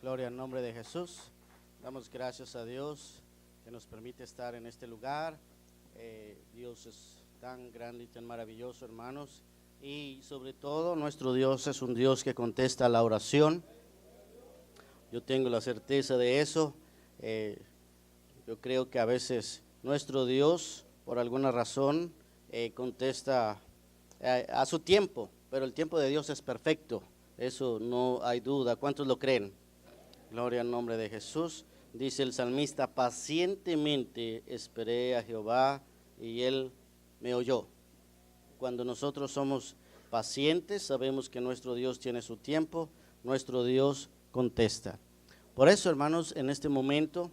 Gloria al nombre de Jesús. Damos gracias a Dios que nos permite estar en este lugar. Dios es tan grande y tan maravilloso, hermanos. Y sobre todo, nuestro Dios es un Dios que contesta la oración. Yo tengo la certeza de eso. Yo creo que a veces nuestro Dios, por alguna razón, contesta a su tiempo, pero el tiempo de Dios es perfecto. Eso no hay duda. ¿Cuántos lo creen? Gloria al nombre de Jesús. Dice el salmista: pacientemente esperé a Jehová y Él me oyó. Cuando nosotros somos pacientes, sabemos que nuestro Dios tiene su tiempo, nuestro Dios contesta. Por eso, hermanos, en este momento,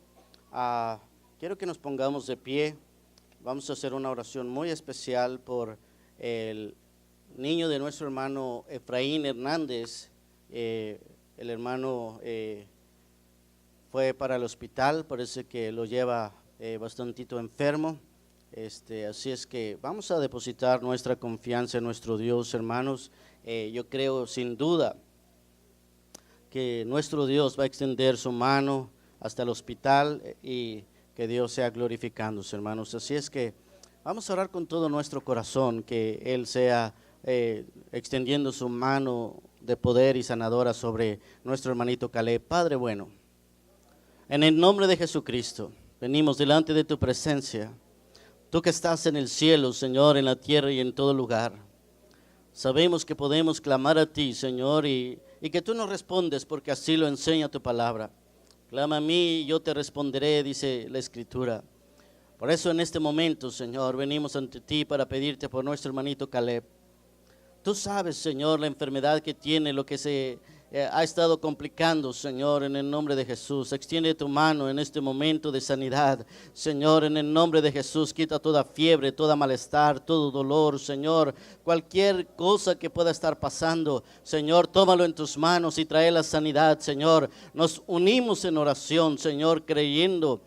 quiero que nos pongamos de pie. Vamos a hacer una oración muy especial por el niño de nuestro hermano Efraín Hernández. El hermano fue para el hospital, parece que lo lleva bastantito enfermo. Así es que vamos a depositar nuestra confianza en nuestro Dios, hermanos. Yo creo sin duda que nuestro Dios va a extender su mano hasta el hospital y que Dios sea glorificándose, hermanos. Así es que vamos a orar con todo nuestro corazón, que Él sea extendiendo su mano de poder y sanadora sobre nuestro hermanito Caleb. Padre bueno, en el nombre de Jesucristo, venimos delante de tu presencia. Tú que estás en el cielo, Señor, en la tierra y en todo lugar. Sabemos que podemos clamar a ti, Señor, y que tú nos respondes, porque así lo enseña tu palabra. Clama a mí y yo te responderé, dice la Escritura. Por eso en este momento, Señor, venimos ante ti para pedirte por nuestro hermanito Caleb. Tú sabes, Señor, la enfermedad que tiene, lo que se ha estado complicando, Señor, en el nombre de Jesús. Extiende tu mano en este momento de sanidad, Señor, en el nombre de Jesús. Quita toda fiebre, toda malestar, todo dolor, Señor. Cualquier cosa que pueda estar pasando, Señor, tómalo en tus manos y trae la sanidad, Señor. Nos unimos en oración, Señor, creyendo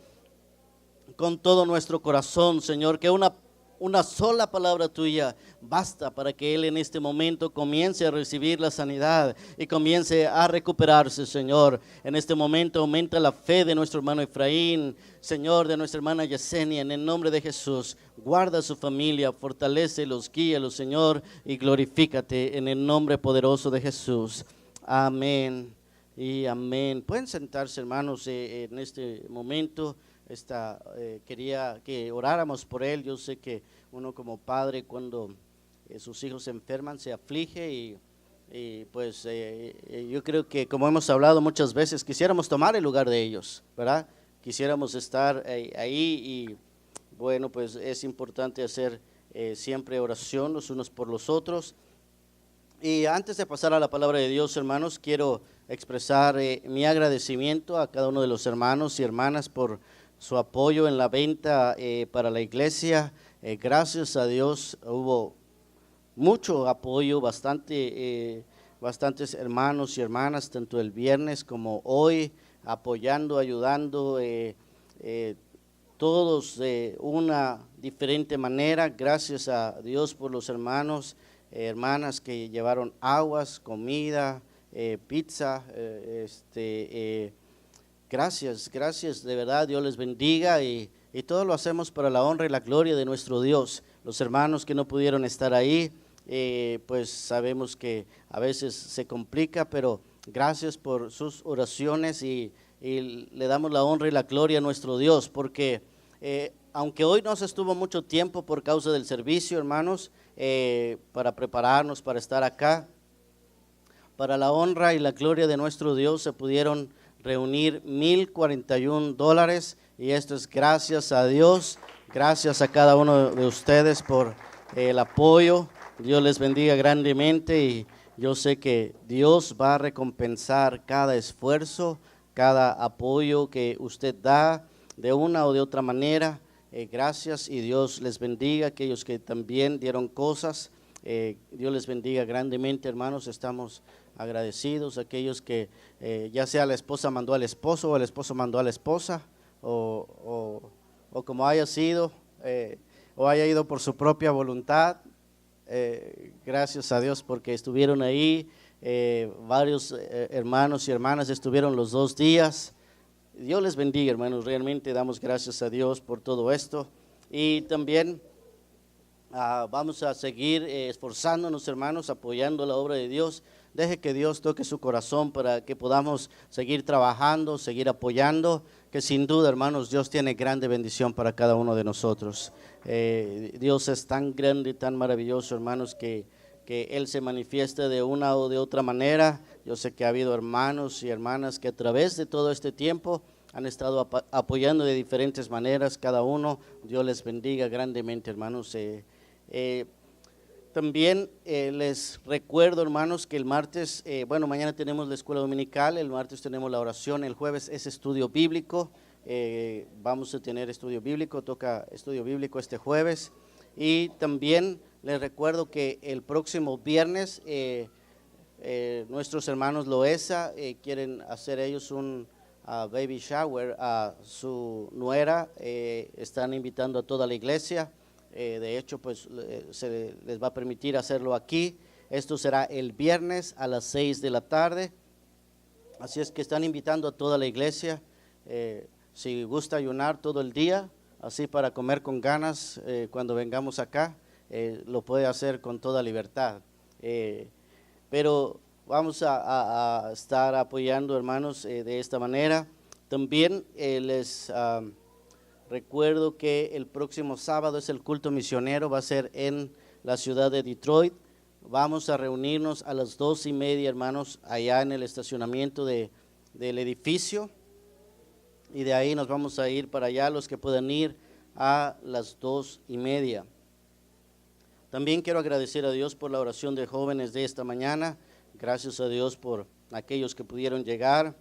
con todo nuestro corazón, Señor, que una sola palabra tuya basta para que él en este momento comience a recibir la sanidad y comience a recuperarse, Señor. En este momento aumenta la fe de nuestro hermano Efraín, Señor, de nuestra hermana Yesenia, en el nombre de Jesús. Guarda a su familia, fortalécelos, guíalos, Señor, y glorifícate en el nombre poderoso de Jesús. Amén y amén. Pueden sentarse, hermanos, en este momento. Quería que oráramos por él. Yo sé que uno como padre, cuando sus hijos se enferman, se aflige y pues yo creo que, como hemos hablado muchas veces, quisiéramos tomar el lugar de ellos, ¿verdad? Quisiéramos estar ahí y bueno, pues es importante hacer siempre oración los unos por los otros. Y antes de pasar a la palabra de Dios, hermanos, quiero expresar mi agradecimiento a cada uno de los hermanos y hermanas por su apoyo en la venta para la iglesia. Gracias a Dios hubo mucho apoyo, bastantes hermanos y hermanas, tanto el viernes como hoy, apoyando, ayudando, todos de una diferente manera. Gracias a Dios por los hermanos, hermanas que llevaron aguas, comida, pizza, Gracias, de verdad, Dios les bendiga y todo lo hacemos para la honra y la gloria de nuestro Dios. Los hermanos que no pudieron estar ahí, pues sabemos que a veces se complica, pero gracias por sus oraciones y le damos la honra y la gloria a nuestro Dios, porque aunque hoy no se estuvo mucho tiempo por causa del servicio, hermanos, para prepararnos para estar acá, para la honra y la gloria de nuestro Dios se pudieron reunir $1,041 y esto es gracias a Dios, gracias a cada uno de ustedes por el apoyo. Dios les bendiga grandemente y yo sé que Dios va a recompensar cada esfuerzo, cada apoyo que usted da de una o de otra manera. Gracias y Dios les bendiga. Aquellos que también dieron cosas, Dios les bendiga grandemente, hermanos. Estamos agradecidos. Aquellos que ya sea la esposa mandó al esposo o el esposo mandó a la esposa o como haya sido o haya ido por su propia voluntad, gracias a Dios porque estuvieron ahí Varios hermanos y hermanas estuvieron los 2 días. Dios les bendiga, hermanos, realmente damos gracias a Dios por todo esto. Y también vamos a seguir esforzándonos, hermanos, apoyando la obra de Dios. Deje que Dios toque su corazón para que podamos seguir trabajando, seguir apoyando, que sin duda, hermanos, Dios tiene grande bendición para cada uno de nosotros. Dios es tan grande, tan maravilloso, hermanos, que Él se manifiesta de una o de otra manera. Yo sé que ha habido hermanos y hermanas que a través de todo este tiempo han estado apoyando de diferentes maneras, cada uno. Dios les bendiga grandemente, hermanos. También les recuerdo, hermanos, que el martes, mañana tenemos la escuela dominical, el martes tenemos la oración, el jueves es estudio bíblico, vamos a tener estudio bíblico, toca estudio bíblico este jueves. Y también les recuerdo que el próximo viernes nuestros hermanos Loesa quieren hacer ellos un baby shower a su nuera, están invitando a toda la iglesia. De hecho, pues se les va a permitir hacerlo aquí. Esto será el viernes a las 6 de la tarde. Así es que están invitando a toda la iglesia. Si gusta ayunar todo el día, así para comer con ganas cuando vengamos acá, lo puede hacer con toda libertad. Pero vamos a estar apoyando, hermanos, de esta manera. También les recuerdo que el próximo sábado es el culto misionero, va a ser en la ciudad de Detroit. Vamos a reunirnos a las 2:30, hermanos, allá en el estacionamiento del edificio. Y de ahí nos vamos a ir para allá, los que puedan ir a las 2:30. También quiero agradecer a Dios por la oración de jóvenes de esta mañana. Gracias a Dios por aquellos que pudieron llegar.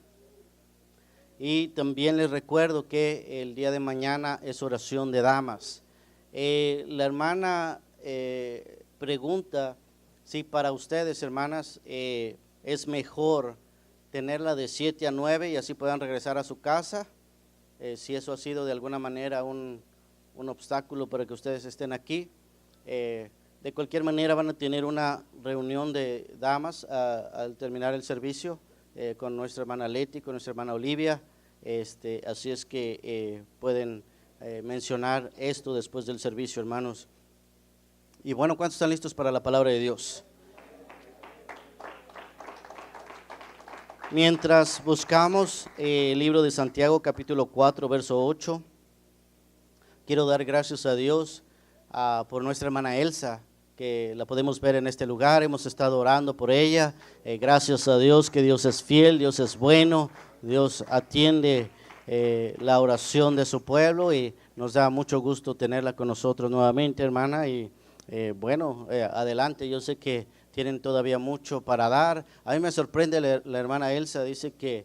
Y también les recuerdo que el día de mañana es oración de damas. La hermana pregunta si para ustedes, hermanas, es mejor tenerla de 7 a 9 y así puedan regresar a su casa. Si eso ha sido de alguna manera un obstáculo para que ustedes estén aquí. De cualquier manera van a tener una reunión de damas al terminar el servicio con nuestra hermana Leti, con nuestra hermana Olivia. Así es que pueden mencionar esto después del servicio, hermanos. Y bueno, ¿cuántos están listos para la palabra de Dios? Mientras buscamos el libro de Santiago, capítulo 4, verso 8, quiero dar gracias a Dios por nuestra hermana Elsa, que la podemos ver en este lugar. Hemos estado orando por ella. Gracias a Dios, que Dios es fiel, Dios es bueno, Dios atiende la oración de su pueblo y nos da mucho gusto tenerla con nosotros nuevamente, hermana. Y adelante, yo sé que tienen todavía mucho para dar. A mí me sorprende la hermana Elsa, dice que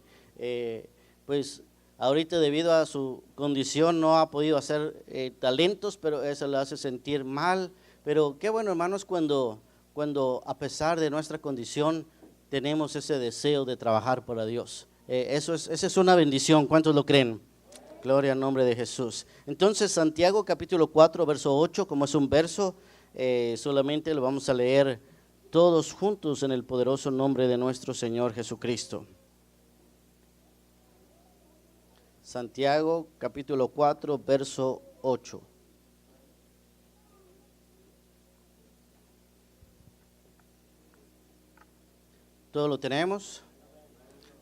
pues ahorita debido a su condición no ha podido hacer talentos, pero eso la hace sentir mal. Pero qué bueno, hermanos, cuando a pesar de nuestra condición tenemos ese deseo de trabajar para Dios. Esa es una bendición. ¿Cuántos lo creen? Gloria al nombre de Jesús. Entonces, Santiago capítulo 4, verso 8, como es un verso, solamente lo vamos a leer todos juntos en el poderoso nombre de nuestro Señor Jesucristo. Santiago capítulo 4, verso 8. ¿Todo lo tenemos?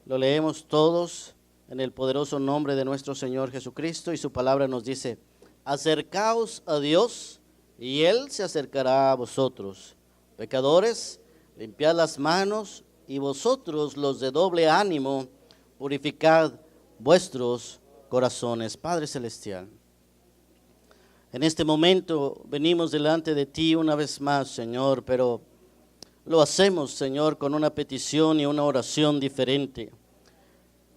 Lo leemos todos en el poderoso nombre de nuestro Señor Jesucristo, y su palabra nos dice: acercaos a Dios y Él se acercará a vosotros. Pecadores, limpiad las manos, y vosotros los de doble ánimo, purificad vuestros corazones. Padre Celestial, en este momento venimos delante de ti una vez más, Señor, pero lo hacemos, Señor, con una petición y una oración diferente.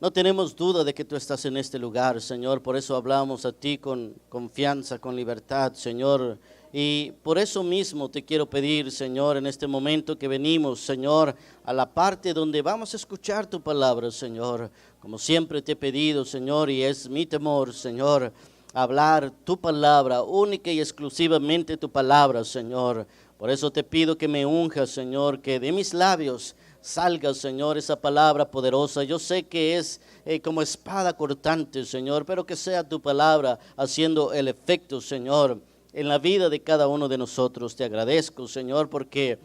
No tenemos duda de que tú estás en este lugar, Señor, por eso hablamos a ti con confianza, con libertad, Señor. Y por eso mismo te quiero pedir, Señor, en este momento que venimos, Señor, a la parte donde vamos a escuchar tu palabra, Señor. Como siempre te he pedido, Señor, y es mi temor, Señor, hablar tu palabra, única y exclusivamente tu palabra, Señor. Por eso te pido que me unjas, Señor, que de mis labios salga, Señor, esa palabra poderosa. Yo sé que es como espada cortante, Señor, pero que sea tu palabra haciendo el efecto, Señor, en la vida de cada uno de nosotros. Te agradezco, Señor, porque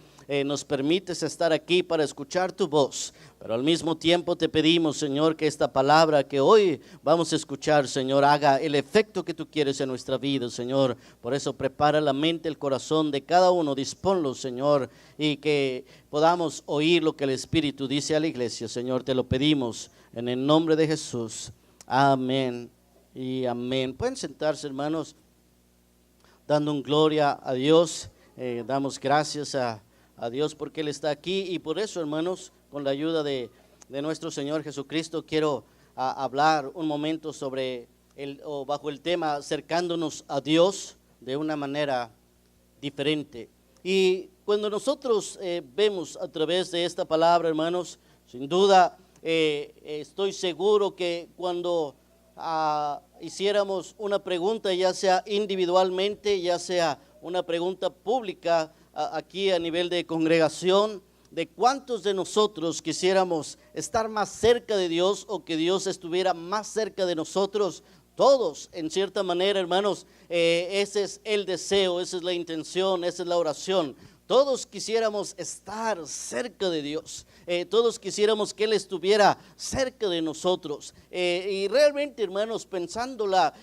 nos permites estar aquí para escuchar tu voz, pero al mismo tiempo te pedimos, Señor, que esta palabra que hoy vamos a escuchar, Señor, haga el efecto que tú quieres en nuestra vida, Señor. Por eso prepara la mente, el corazón de cada uno, disponlo, Señor, y que podamos oír lo que el Espíritu dice a la iglesia, Señor. Te lo pedimos en el nombre de Jesús. Amén y amén. Pueden sentarse, hermanos, dando un gloria a Dios. Damos gracias a Dios porque Él está aquí, y por eso, hermanos, con la ayuda de nuestro Señor Jesucristo, quiero hablar un momento sobre bajo el tema acercándonos a Dios de una manera diferente. Y cuando nosotros vemos a través de esta palabra, hermanos, sin duda estoy seguro que cuando hiciéramos una pregunta, ya sea individualmente, ya sea una pregunta pública aquí a nivel de congregación, de cuántos de nosotros quisiéramos estar más cerca de Dios o que Dios estuviera más cerca de nosotros. Todos, en cierta manera, hermanos, ese es el deseo, esa es la intención, esa es la oración. Todos quisiéramos estar cerca de Dios, todos quisiéramos que Él estuviera cerca de nosotros. Y realmente, hermanos, pensándola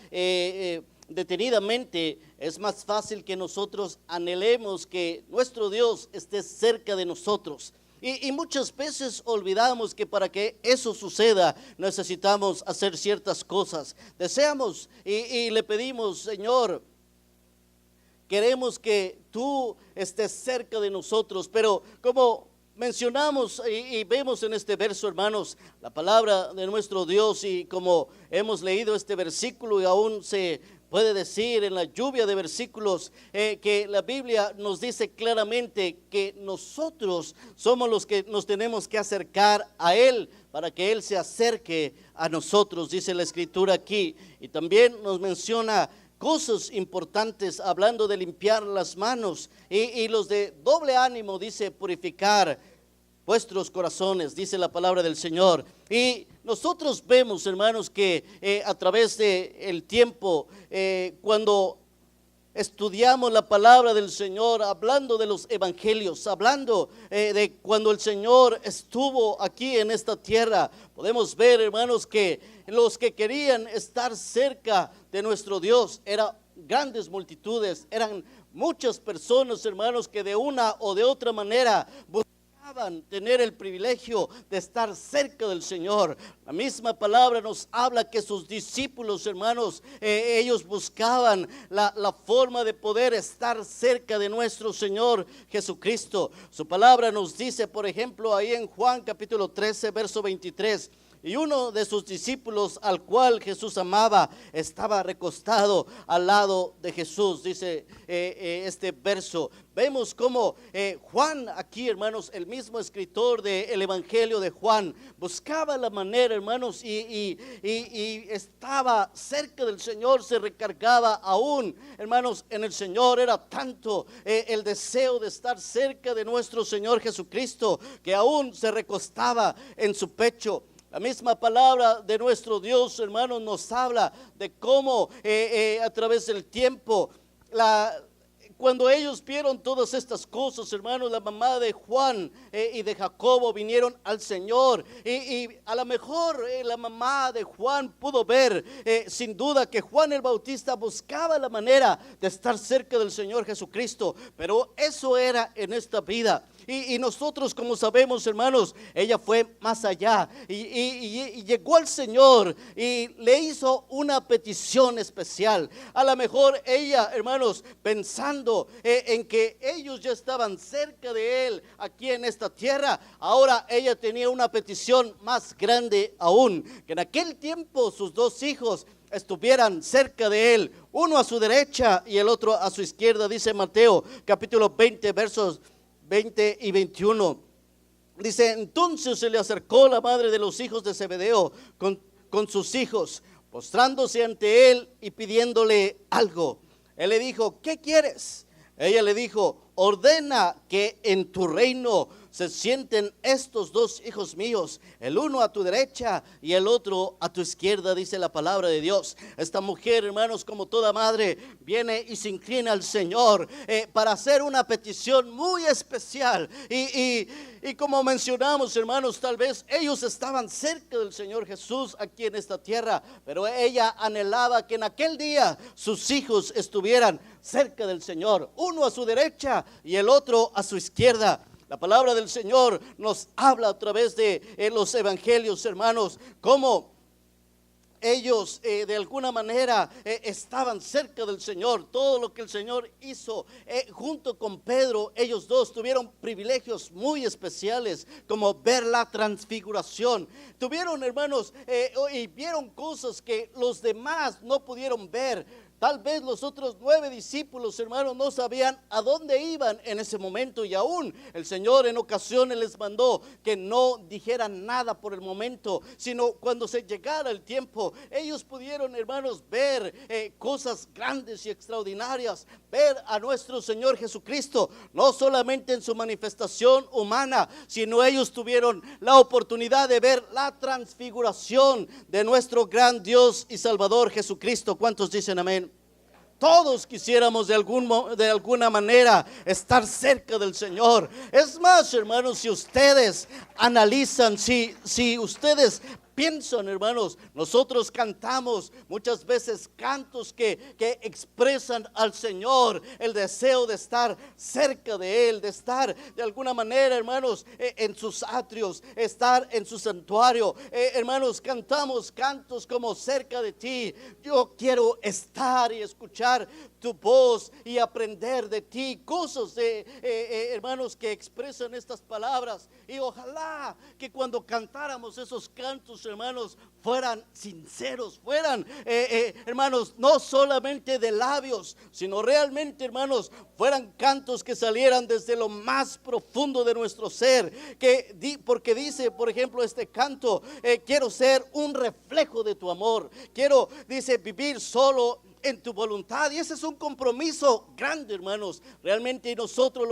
detenidamente, es más fácil que nosotros anhelemos que nuestro Dios esté cerca de nosotros. Y muchas veces olvidamos que para que eso suceda necesitamos hacer ciertas cosas. Deseamos y le pedimos, Señor, queremos que tú estés cerca de nosotros, pero como mencionamos y vemos en este verso, hermanos, la palabra de nuestro Dios, y como hemos leído este versículo y aún se puede decir en la lluvia de versículos, que la Biblia nos dice claramente que nosotros somos los que nos tenemos que acercar a Él para que Él se acerque a nosotros, dice la Escritura aquí. Y también nos menciona cosas importantes hablando de limpiar las manos, y los de doble ánimo, dice purificar vuestros corazones, dice la palabra del Señor. Y nosotros vemos, hermanos, que a través del tiempo, cuando estudiamos la palabra del Señor, hablando de los evangelios, hablando de cuando el Señor estuvo aquí en esta tierra, podemos ver, hermanos, que los que querían estar cerca de nuestro Dios eran grandes multitudes, eran muchas personas, hermanos, que de una o de otra manera tener el privilegio de estar cerca del Señor. La misma palabra nos habla que sus discípulos, hermanos, ellos buscaban la forma de poder estar cerca de nuestro Señor Jesucristo. Su palabra nos dice, por ejemplo, ahí en Juan capítulo 13, verso 23, y uno de sus discípulos, al cual Jesús amaba, estaba recostado al lado de Jesús, dice este verso. Vemos cómo Juan aquí, hermanos, el mismo escritor del Evangelio de Juan, buscaba la manera, hermanos, y estaba cerca del Señor, se recargaba aún, hermanos, en el Señor. Era tanto el deseo de estar cerca de nuestro Señor Jesucristo, que aún se recostaba en su pecho. La misma palabra de nuestro Dios, hermanos, nos habla de cómo a través del tiempo, cuando ellos vieron todas estas cosas, hermanos, la mamá de Juan y de Jacobo vinieron al Señor, y a lo mejor la mamá de Juan pudo ver sin duda que Juan el Bautista buscaba la manera de estar cerca del Señor Jesucristo, pero eso era en esta vida. Y nosotros, como sabemos, hermanos, ella fue más allá y llegó al Señor y le hizo una petición especial. A lo mejor ella, hermanos, pensando en que ellos ya estaban cerca de Él aquí en esta tierra, ahora ella tenía una petición más grande aún, que en aquel tiempo sus dos hijos estuvieran cerca de Él, uno a su derecha y el otro a su izquierda, dice Mateo capítulo 20, versos 20 y 21. Dice: entonces se le acercó la madre de los hijos de Zebedeo con sus hijos, postrándose ante él y pidiéndole algo. Él le dijo: ¿qué quieres? Ella le dijo: ordena que en tu reino se sienten estos dos hijos míos, el uno a tu derecha y el otro a tu izquierda, dice la palabra de Dios. Esta mujer, hermanos, como toda madre, viene y se inclina al Señor para hacer una petición muy especial. Y como mencionamos, hermanos, tal vez ellos estaban cerca del Señor Jesús aquí en esta tierra, pero ella anhelaba que en aquel día sus hijos estuvieran cerca del Señor, uno a su derecha y el otro a su izquierda. La palabra del Señor nos habla a través de los evangelios, hermanos, cómo ellos de alguna manera estaban cerca del Señor. Todo lo que el Señor hizo junto con Pedro, ellos dos tuvieron privilegios muy especiales, como ver la transfiguración. Tuvieron, hermanos, y vieron cosas que los demás no pudieron ver. Tal vez los otros 9 discípulos, hermanos, no sabían a dónde iban en ese momento, y aún el Señor en ocasiones les mandó que no dijeran nada por el momento, sino cuando se llegara el tiempo, ellos pudieron, hermanos, ver cosas grandes y extraordinarias, ver a nuestro Señor Jesucristo, no solamente en su manifestación humana, sino ellos tuvieron la oportunidad de ver la transfiguración de nuestro gran Dios y Salvador Jesucristo. ¿Cuántos dicen amén? Todos quisiéramos de alguna manera estar cerca del Señor. Es más, hermanos, si ustedes analizan, si ustedes piensan, hermanos, nosotros cantamos muchas veces cantos que expresan al Señor el deseo de estar cerca de Él, de estar de alguna manera, hermanos, en sus atrios, estar en su santuario. Hermanos, cantamos cantos como cerca de ti. Yo quiero estar y escuchar tu voz y aprender de ti cosas hermanos, que expresan estas palabras. Y ojalá que cuando cantáramos esos cantos, hermanos, fueran sinceros, fueran hermanos, no solamente de labios, sino realmente, hermanos, fueran cantos que salieran desde lo más profundo de nuestro ser, porque dice, por ejemplo, este canto, quiero ser un reflejo de tu amor, quiero, dice, vivir solo en tu voluntad. Y ese es un compromiso grande, hermanos. Realmente nosotros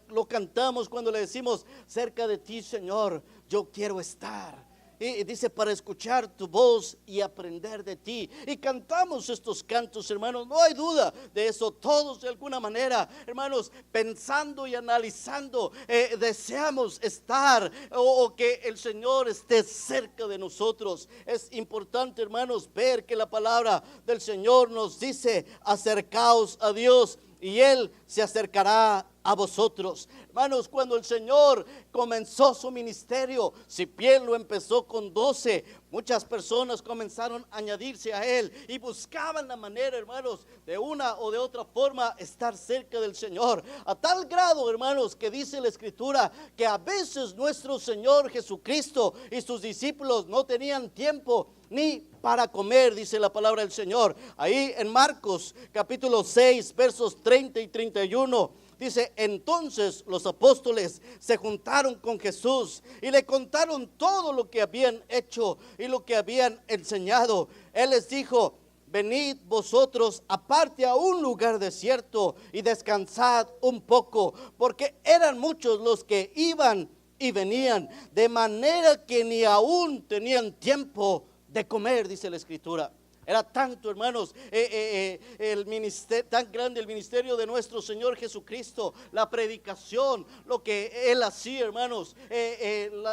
lo cantamos cuando le decimos: cerca de ti, Señor, yo quiero estar. Y dice: para escuchar tu voz y aprender de ti. Y cantamos estos cantos, hermanos, no hay duda de eso. Todos de alguna manera, hermanos, pensando y analizando, deseamos estar o que el Señor esté cerca de nosotros. Es importante, hermanos, ver que la palabra del Señor nos dice: acercaos a Dios y Él se acercará a vosotros. Hermanos, cuando el Señor comenzó su ministerio, si bien lo empezó con 12, muchas personas comenzaron a añadirse a Él y buscaban la manera, hermanos, de una o de otra forma estar cerca del Señor. A tal grado, hermanos, que dice la Escritura que a veces nuestro Señor Jesucristo y sus discípulos no tenían tiempo ni para comer, dice la palabra del Señor. Ahí en Marcos capítulo 6, versos 30 y 31. Dice: entonces los apóstoles se juntaron con Jesús y le contaron todo lo que habían hecho y lo que habían enseñado. Él les dijo: venid vosotros aparte a un lugar desierto y descansad un poco, porque eran muchos los que iban y venían, de manera que ni aún tenían tiempo de comer, dice la Escritura. Era tanto, hermanos, el ministerio, tan grande el ministerio de nuestro Señor Jesucristo, la predicación, lo que Él hacía, hermanos,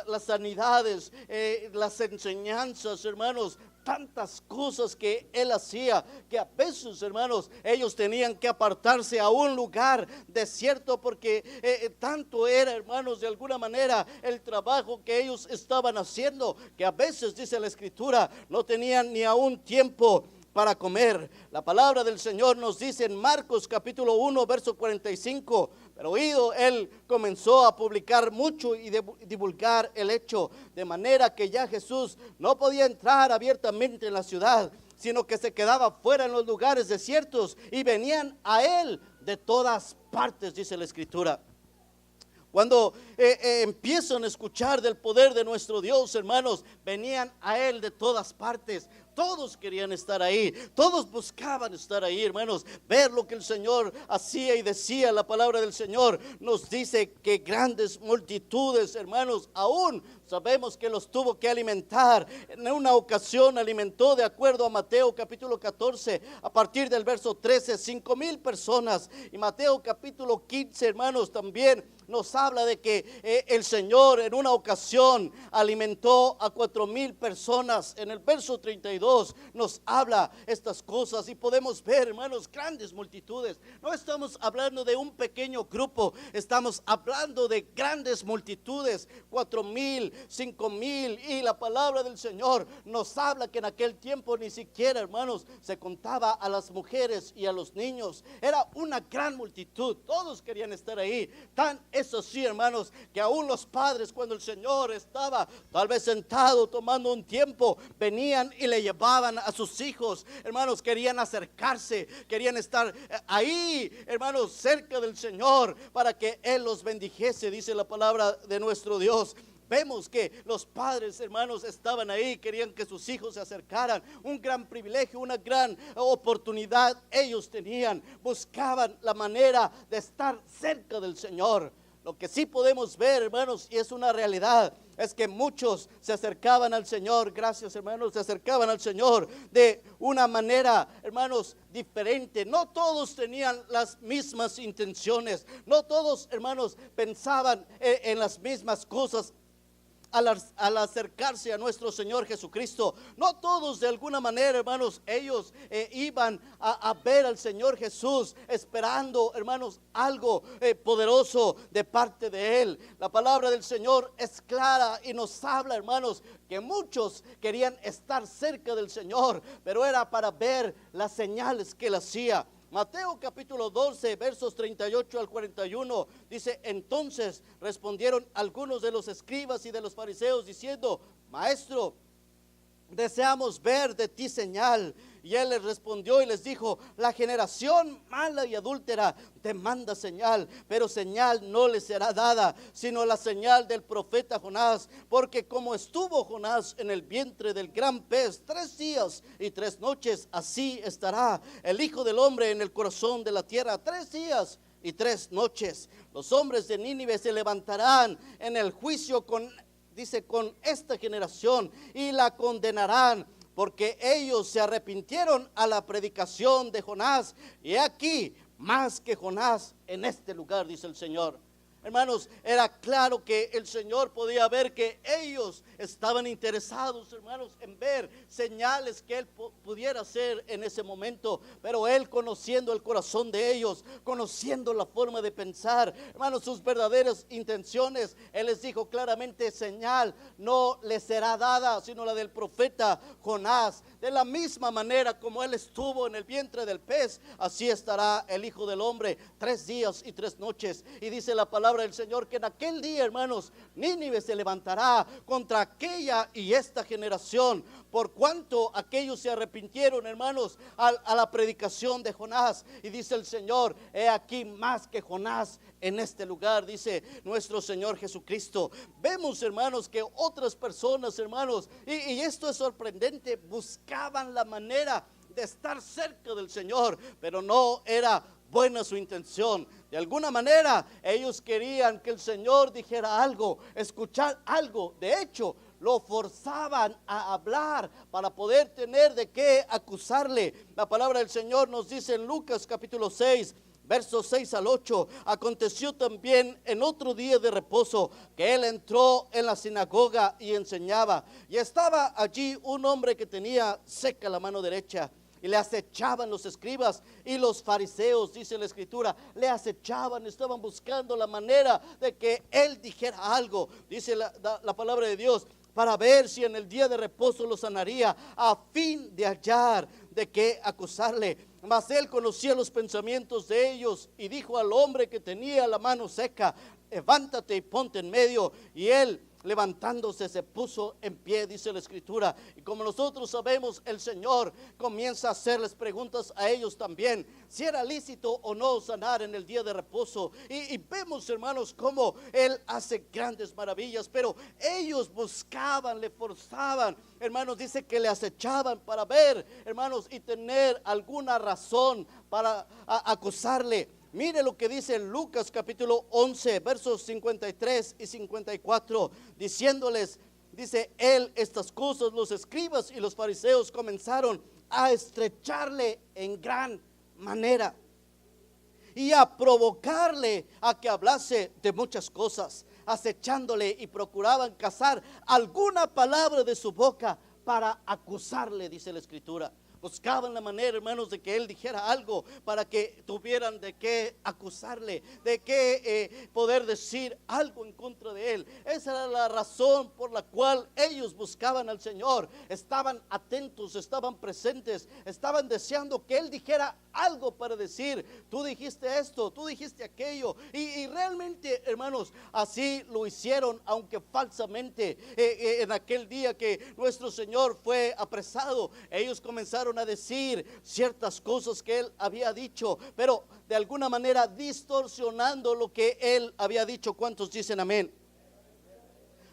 las sanidades, las enseñanzas, hermanos, tantas cosas que Él hacía, que a veces, hermanos, ellos tenían que apartarse a un lugar desierto, porque tanto era, hermanos, de alguna manera el trabajo que ellos estaban haciendo, que a veces, dice la Escritura, no tenían ni aún tiempo para comer. La palabra del Señor nos dice en Marcos capítulo 1, verso 45: pero oído él comenzó a publicar mucho y divulgar el hecho, de manera que ya Jesús no podía entrar abiertamente en la ciudad, sino que se quedaba fuera en los lugares desiertos, y venían a él de todas partes, dice la Escritura. Cuando empiezan a escuchar del poder de nuestro Dios, hermanos, venían a Él de todas partes. Todos querían estar ahí, todos buscaban estar ahí, hermanos, ver lo que el Señor hacía y decía. La palabra del Señor nos dice que grandes multitudes, hermanos, aún sabemos que los tuvo que alimentar. En una ocasión alimentó, de acuerdo a Mateo capítulo 14, a partir del verso 13, 5,000 personas. Y Mateo capítulo 15, hermanos, también nos habla de que el Señor en una ocasión alimentó a 4,000 personas. En el verso 32 nos habla estas cosas y podemos ver, hermanos, grandes multitudes. No estamos hablando de un pequeño grupo, estamos hablando de grandes multitudes, 4,000, 5,000. Y la palabra del Señor nos habla que en aquel tiempo ni siquiera, hermanos, se contaba a las mujeres y a los niños. Era una gran multitud, todos querían estar ahí. Es así, hermanos, que aún los padres, cuando el Señor estaba tal vez sentado tomando un tiempo, venían y le llevaban a sus hijos. Hermanos, querían acercarse, querían estar ahí, hermanos, cerca del Señor, para que Él los bendijese, dice la palabra de nuestro Dios. Vemos que los padres, hermanos, estaban ahí, querían que sus hijos se acercaran. Un gran privilegio, una gran oportunidad ellos tenían. Buscaban la manera de estar cerca del Señor. Lo que sí podemos ver, hermanos, y es una realidad, es que muchos se acercaban al Señor, gracias, hermanos, se acercaban al Señor de una manera, hermanos, diferente. No todos tenían las mismas intenciones, no todos, hermanos, pensaban en las mismas cosas. Al acercarse a nuestro Señor Jesucristo, no todos de alguna manera, hermanos, ellos iban a ver al Señor Jesús esperando, hermanos, algo poderoso de parte de Él. La palabra del Señor es clara y nos habla, hermanos, que muchos querían estar cerca del Señor, pero era para ver las señales que Él hacía. Mateo capítulo 12, versos 38 al 41, dice: entonces respondieron algunos de los escribas y de los fariseos diciendo: Maestro, deseamos ver de ti señal. Y él les respondió y les dijo: la generación mala y adúltera demanda señal, pero señal no le será dada, sino la señal del profeta Jonás. Porque como estuvo Jonás en el vientre del gran pez 3 días y 3 noches, así estará el Hijo del Hombre en el corazón de la tierra 3 días y 3 noches. Los hombres de Nínive se levantarán en el juicio con esta generación y la condenarán, porque ellos se arrepintieron a la predicación de Jonás. Y aquí más que Jonás en este lugar, dice el Señor. Hermanos, era claro que el Señor podía ver que ellos estaban interesados, hermanos, en ver señales que Él pudiera hacer en ese momento. Pero Él, conociendo el corazón de ellos, conociendo la forma de pensar, hermanos, sus verdaderas intenciones, Él les dijo claramente: señal no les será dada, sino la del profeta Jonás. De la misma manera como Él estuvo en el vientre del pez, así estará el Hijo del Hombre 3 días y 3 noches. Y dice la palabra del Señor que en aquel día, hermanos, Nínive se levantará contra aquella y esta generación, por cuanto aquellos se arrepintieron, hermanos, a la predicación de Jonás. Y dice el Señor: he aquí más que Jonás en este lugar, dice nuestro Señor Jesucristo. Vemos, hermanos, que otras personas, hermanos, y esto es sorprendente, buscaban la manera de estar cerca del Señor, pero no era buena su intención. De alguna manera ellos querían que el Señor dijera algo, escuchar algo. De hecho, lo forzaban a hablar para poder tener de qué acusarle. La palabra del Señor nos dice en Lucas capítulo 6, versos 6 al 8: aconteció también en otro día de reposo que él entró en la sinagoga y enseñaba. Y estaba allí un hombre que tenía seca la mano derecha. Y le acechaban los escribas y los fariseos, dice la Escritura, le acechaban, estaban buscando la manera de que él dijera algo, dice la palabra de Dios, para ver si en el día de reposo lo sanaría, a fin de hallar de qué acusarle. Mas él conocía los pensamientos de ellos y dijo al hombre que tenía la mano seca: levántate y ponte en medio. Y él, levantándose se puso en pie, dice la Escritura. Y como nosotros sabemos, el Señor comienza a hacerles preguntas a ellos también, si era lícito o no sanar en el día de reposo. Y vemos, hermanos, cómo Él hace grandes maravillas, pero ellos buscaban, le forzaban, hermanos, dice que le acechaban para ver, hermanos, y tener alguna razón para acusarle. Mire lo que dice Lucas capítulo 11, versos 53 y 54, diciéndoles, dice él, estas cosas, los escribas y los fariseos comenzaron a estrecharle en gran manera y a provocarle a que hablase de muchas cosas, acechándole, y procuraban cazar alguna palabra de su boca para acusarle, dice la Escritura. Buscaban la manera, hermanos, de que él dijera algo para que tuvieran de qué acusarle, de qué poder decir algo en contra de él. Esa era la razón por la cual ellos buscaban al Señor. Estaban atentos, estaban presentes, estaban deseando que él dijera algo para decir, tú dijiste esto, tú dijiste aquello. Y realmente, hermanos, así lo hicieron, aunque falsamente. En aquel día que nuestro Señor fue apresado, ellos comenzaron a decir ciertas cosas que él había dicho, pero de alguna manera distorsionando lo que él había dicho. ¿Cuántos dicen amén?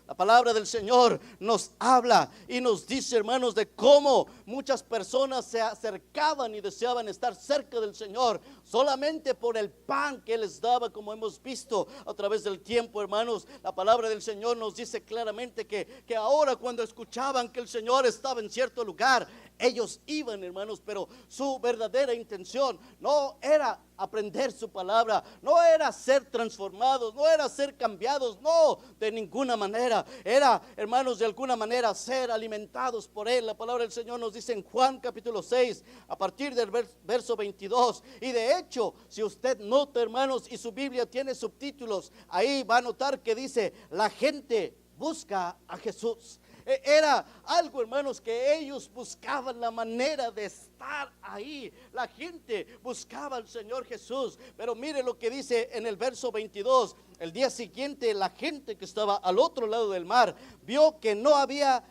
La palabra del Señor nos habla y nos dice, hermanos, de cómo muchas personas se acercaban y deseaban estar cerca del Señor solamente por el pan que Él les daba, como hemos visto a través del tiempo, hermanos. La palabra del Señor nos dice claramente que ahora, cuando escuchaban que el Señor estaba en cierto lugar, ellos iban, hermanos, pero su verdadera intención no era aprender su palabra, no era ser transformados, no era ser cambiados, no, de ninguna manera. Era, hermanos, de alguna manera ser alimentados por Él. La palabra del Señor nos dice en Juan capítulo 6, a partir del verso 22. Y de hecho, si usted nota, hermanos, y su Biblia tiene subtítulos, ahí va a notar que dice, la gente busca a Jesús. Era algo, hermanos, que ellos buscaban la manera de estar ahí. La gente buscaba al Señor Jesús. Pero mire lo que dice en el verso 22. El día siguiente, la gente que estaba al otro lado del mar vio que no había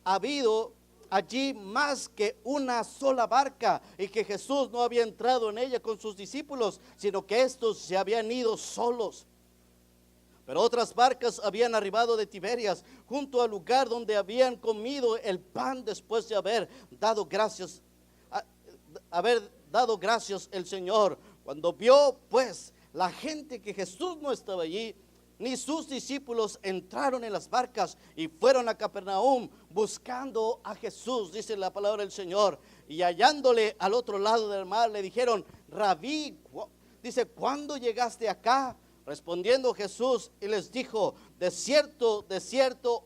habido allí más que una sola barca, y que Jesús no había entrado en ella con sus discípulos, sino que estos se habían ido solos. Pero otras barcas habían arribado de Tiberias, junto al lugar donde habían comido el pan después de haber dado gracias el Señor. Cuando vio pues la gente que Jesús no estaba allí, ni sus discípulos, entraron en las barcas y fueron a Capernaum buscando a Jesús, dice la palabra del Señor. Y hallándole al otro lado del mar, le dijeron, Rabí, dice, ¿cuándo llegaste acá? Respondiendo Jesús y les dijo, de cierto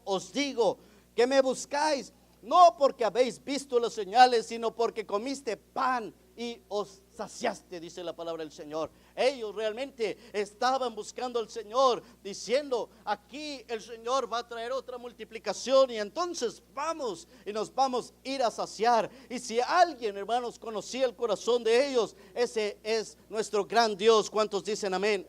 os digo, que me buscáis, no porque habéis visto las señales, sino porque comiste pan y os saciaste, dice la palabra del Señor. Ellos realmente estaban buscando al Señor, diciendo, aquí el Señor va a traer otra multiplicación y entonces vamos y nos vamos a ir a saciar. Y si alguien, hermanos, conocía el corazón de ellos, ese es nuestro gran Dios. ¿Cuántos dicen amén?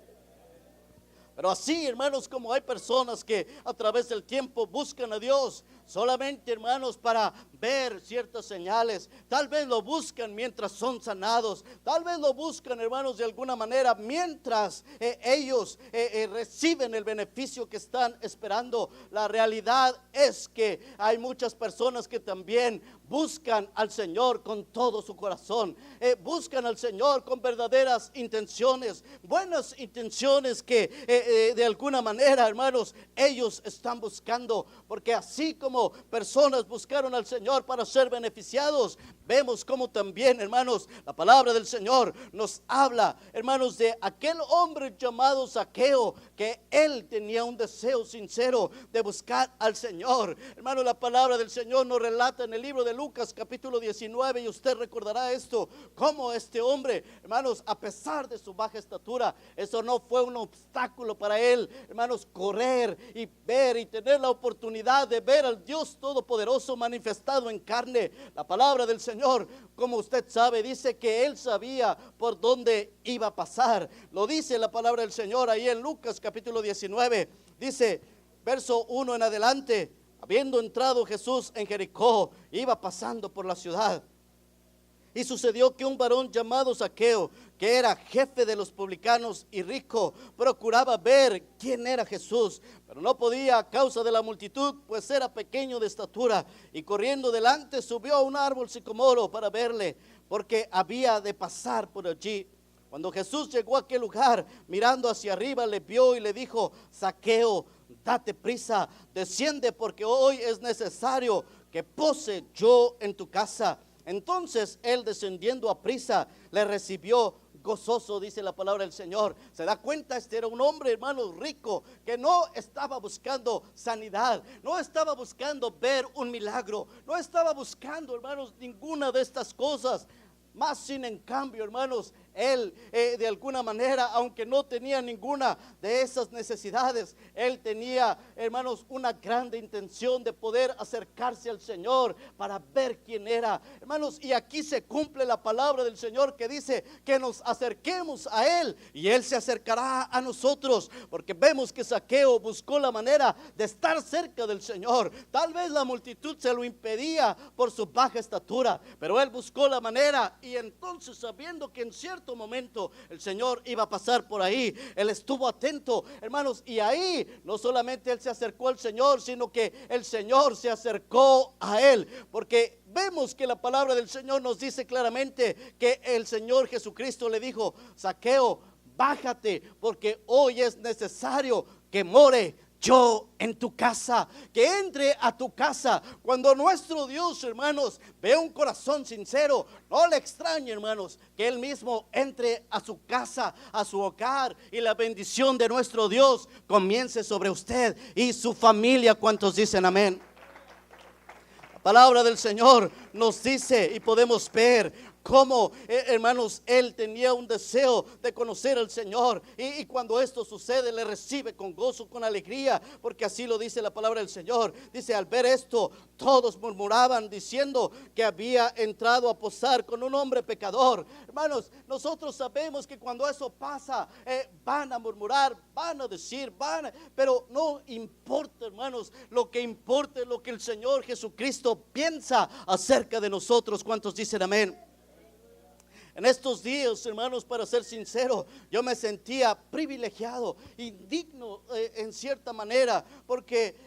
Pero así, hermanos, como hay personas que a través del tiempo buscan a Dios solamente, hermanos, para ver ciertas señales. Tal vez lo buscan mientras son sanados. Tal vez lo buscan, hermanos, de alguna manera mientras ellos reciben el beneficio que están esperando. La realidad es que hay muchas personas que también buscan al Señor con todo su corazón. Buscan al Señor con verdaderas intenciones, buenas intenciones que de alguna manera, hermanos, ellos están buscando. Porque así como personas buscaron al Señor para ser beneficiados, vemos como también, hermanos, la palabra del Señor nos habla, hermanos, de aquel hombre llamado Zaqueo, que él tenía un deseo sincero de buscar al Señor. Hermanos, la palabra del Señor nos relata en el libro de Lucas capítulo 19, y usted recordará esto, cómo este hombre, hermanos, a pesar de su baja estatura, eso no fue un obstáculo para él, hermanos, correr y ver y tener la oportunidad de ver al Dios Todopoderoso manifestado en carne. La palabra del Señor, como usted sabe, dice que él sabía por dónde iba a pasar. Lo dice la palabra del Señor ahí en Lucas capítulo 19. Dice, verso 1 en adelante. Habiendo entrado Jesús en Jericó, iba pasando por la ciudad. Y sucedió que un varón llamado Zaqueo, que era jefe de los publicanos y rico, procuraba ver quién era Jesús, pero no podía a causa de la multitud, pues era pequeño de estatura. Y corriendo delante subió a un árbol sicomoro para verle, porque había de pasar por allí. Cuando Jesús llegó a aquel lugar, mirando hacia arriba, le vio y le dijo: Zaqueo, date prisa, desciende, porque hoy es necesario que pose yo en tu casa. Entonces él, descendiendo a prisa, le recibió gozoso, dice la palabra del Señor. Se da cuenta, este era un hombre, hermanos, rico, que no estaba buscando sanidad, no estaba buscando ver un milagro, no estaba buscando, hermanos, ninguna de estas cosas. Más sin en cambio, hermanos, él de alguna manera, aunque no tenía ninguna de esas necesidades, él tenía, hermanos, una grande intención de poder acercarse al Señor para ver quién era, hermanos. Y aquí se cumple la palabra del Señor que dice que nos acerquemos a Él y Él se acercará a nosotros, porque vemos que Zaqueo buscó la manera de estar cerca del Señor. Tal vez la multitud se lo impedía por su baja estatura, pero él buscó la manera. Y entonces, sabiendo que en cierto momento el Señor iba a pasar por ahí, él estuvo atento, hermanos, y ahí no solamente él se acercó al Señor, sino que el Señor se acercó a él, porque vemos que la palabra del Señor nos dice claramente que el Señor Jesucristo le dijo: Zaqueo, bájate, porque hoy es necesario que more yo en tu casa, que entre a tu casa. Cuando nuestro Dios, hermanos, ve un corazón sincero, no le extrañe, hermanos, que Él mismo entre a su casa, a su hogar, y la bendición de nuestro Dios comience sobre usted y su familia. ¿Cuántos dicen amén? La palabra del Señor nos dice, y podemos ver cómo, hermanos, él tenía un deseo de conocer al Señor, y cuando esto sucede, le recibe con gozo, con alegría, porque así lo dice la palabra del Señor. Dice: al ver esto, todos murmuraban, diciendo que había entrado a posar con un hombre pecador. Hermanos, nosotros sabemos que cuando eso pasa, van a murmurar, van a decir, pero no importa, hermanos. Lo que importa es lo que el Señor Jesucristo piensa acerca de nosotros. ¿Cuántos dicen amén? En estos días, hermanos, para ser sincero, yo me sentía privilegiado, indigno en cierta manera, porque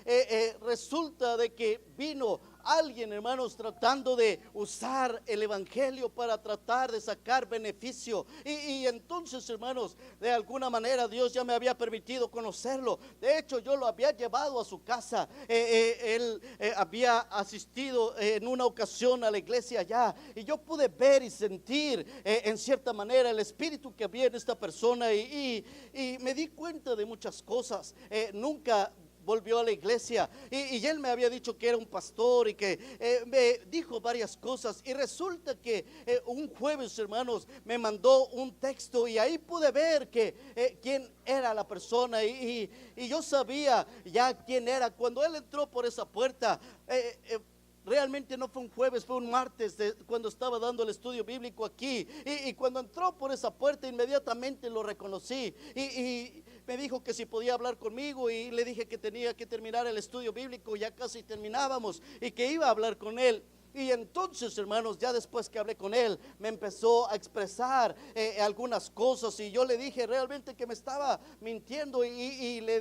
resulta de que vino alguien, hermanos, tratando de usar el evangelio para tratar de sacar beneficio, y entonces, hermanos, de alguna manera Dios ya me había permitido conocerlo. De hecho, yo lo había llevado a su casa. Él había asistido en una ocasión a la iglesia allá, y yo pude ver y sentir en cierta manera el espíritu que había en esta persona, y me di cuenta de muchas cosas. Nunca volvió a la iglesia, y él me había dicho que era un pastor, y que me dijo varias cosas, y resulta que un jueves, hermanos, me mandó un texto, y ahí pude ver que quién era la persona, y yo sabía ya quién era. Cuando él entró por esa puerta, realmente no fue un jueves, fue un martes, cuando estaba dando el estudio bíblico aquí, y cuando entró por esa puerta, inmediatamente lo reconocí, y me dijo que si podía hablar conmigo, y le dije que tenía que terminar el estudio bíblico, ya casi terminábamos, y que iba a hablar con él. Y entonces, hermanos, ya después que hablé con él, me empezó a expresar algunas cosas, y yo le dije realmente que me estaba mintiendo, y le